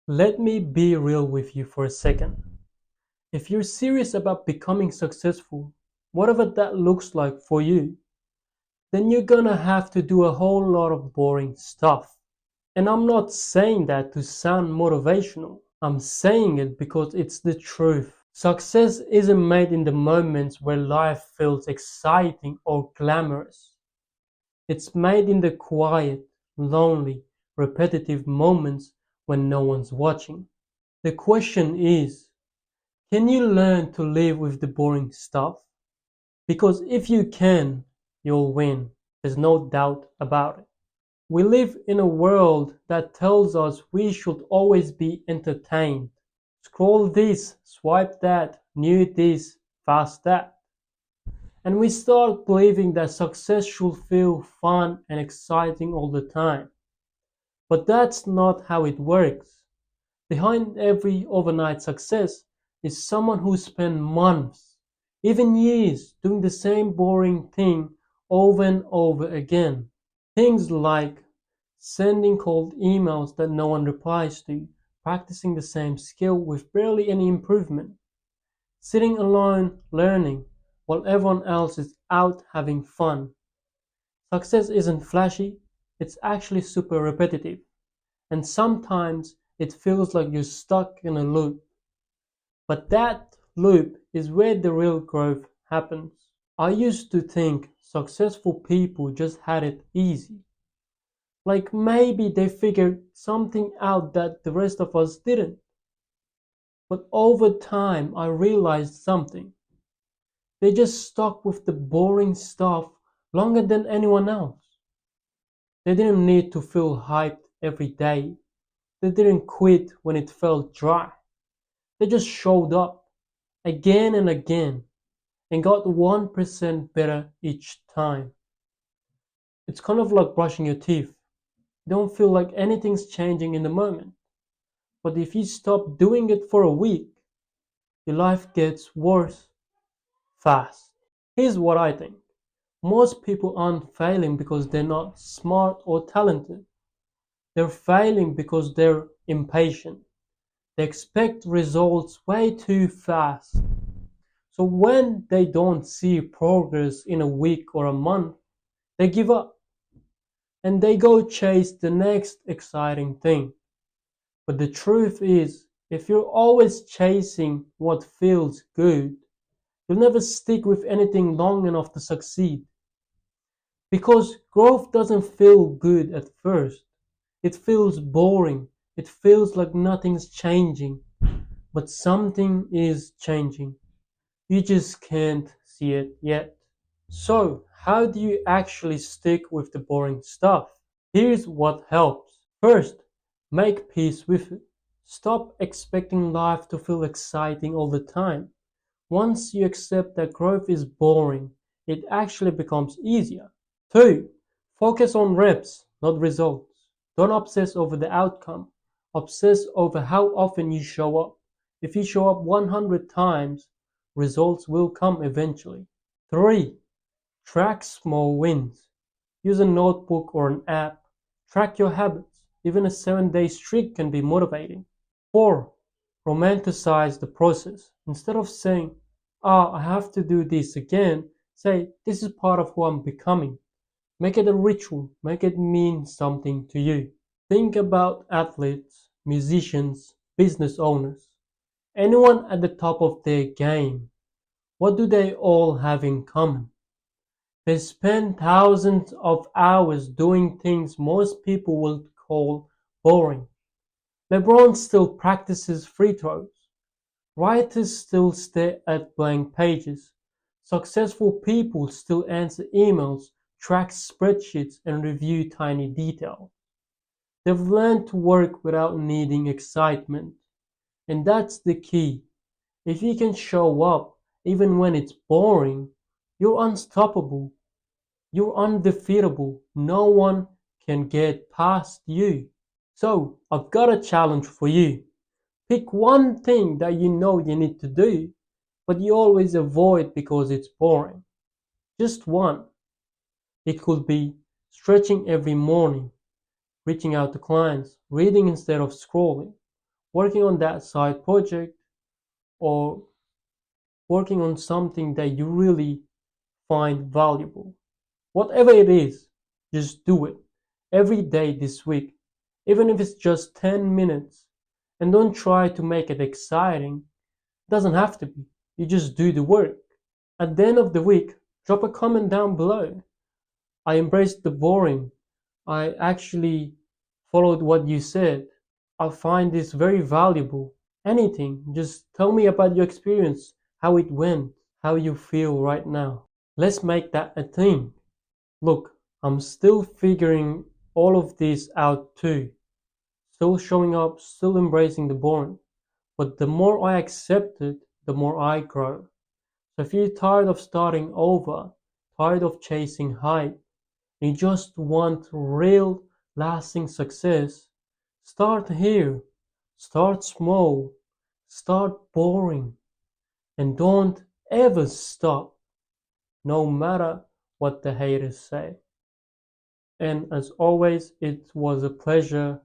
Let me be real with you for a second. If you're serious about becoming successful, whatever that looks like for you, then you're gonna have to do a whole lot of boring stuff. And I'm not saying that to sound motivational. I'm saying it because it's the truth. Success isn't made in the moments where life feels exciting or glamorous. It's made in the quiet, lonely, repetitive moments when no one's watching. The question is, can you learn to live with the boring stuff? Because if you can, you'll win. There's no doubt about it. We live in a world that tells us we should always be entertained. Scroll this, swipe that, new this, fast that. And we start believing that success should feel fun and exciting all the time. But that's not how it works. Behind every overnight success is someone who spent months, even years, doing the same boring thing over and over again. Things like sending cold emails that no one replies to, practicing the same skill with barely any improvement, sitting alone learning while everyone else is out having fun. Success isn't flashy, it's actually super repetitive, and sometimes it feels like you're stuck in a loop. But that loop is where the real growth happens. I used to think successful people just had it easy. Like maybe they figured something out that the rest of us didn't. But over time, I realized something. They just stuck with the boring stuff longer than anyone else. They didn't need to feel hyped every day. They didn't quit when it felt dry. They just showed up again and again and got 1% better each time. It's kind of like brushing your teeth. You don't feel like anything's changing in the moment. But if you stop doing it for a week, your life gets worse fast. Here's what I think. Most people aren't failing because they're not smart or talented. They're failing because they're impatient. They expect results way too fast. So when they don't see progress in a week or a month, they give up and they go chase the next exciting thing. But the truth is, if you're always chasing what feels good, you'll never stick with anything long enough to succeed. Because growth doesn't feel good at first. It feels boring. It feels like nothing's changing. But something is changing. You just can't see it yet. So, how do you actually stick with the boring stuff? Here's what helps. First, make peace with it. Stop expecting life to feel exciting all the time. Once you accept that growth is boring, it actually becomes easier. 2. Focus on reps, not results. Don't obsess over the outcome. Obsess over how often you show up. If you show up 100 times, results will come eventually. 3. Track small wins. Use a notebook or an app. Track your habits. Even a 7-day streak can be motivating. 4. Romanticize the process. Instead of saying, I have to do this again, say, this is part of who I'm becoming. Make it a ritual. Make it mean something to you. Think about athletes, musicians, business owners, anyone at the top of their game. What do they all have in common? They spend thousands of hours doing things most people would call boring. LeBron still practices free throws. Writers still stare at blank pages. Successful people still answer emails, track spreadsheets, and review tiny details. They've learned to work without needing excitement. And that's the key. If you can show up even when it's boring, you're unstoppable. You're undefeatable. No one can get past you. So, I've got a challenge for you. Pick one thing that you know you need to do, but you always avoid because it's boring. Just one. It could be stretching every morning, reaching out to clients, reading instead of scrolling, working on that side project, or working on something that you really find valuable. Whatever it is, just do it every day this week, even if it's just 10 minutes. And don't try to make it exciting. It doesn't have to be. You just do the work. At the end of the week, drop a comment down below. I embraced the boring. I actually followed what you said. I find this very valuable. Anything, just tell me about your experience, how it went, how you feel right now. Let's make that a thing. Look, I'm still figuring all of this out too. Still showing up, still embracing the boring. But the more I accept it, the more I grow. So if you're tired of starting over, tired of chasing hype, and you just want real lasting success, start here. Start small. Start boring. And don't ever stop, no matter what the haters say. And as always, it was a pleasure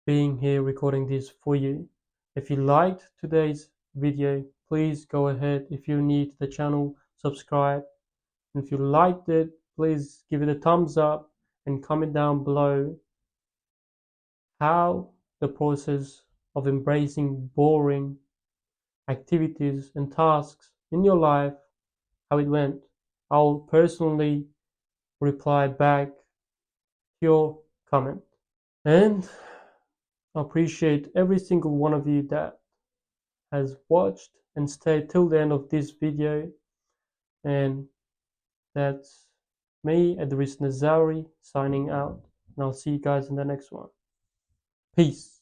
being here recording this for you. If you liked today's video, please go ahead. If you're new to the channel, subscribe. And if you liked it, please give it a thumbs up and comment down below how the process of embracing boring activities and tasks in your life, how it went. I'll personally reply back to your comment. And I appreciate every single one of you that has watched and stayed till the end of this video. And that's me, Edris Nazari, signing out. And I'll see you guys in the next one. Peace.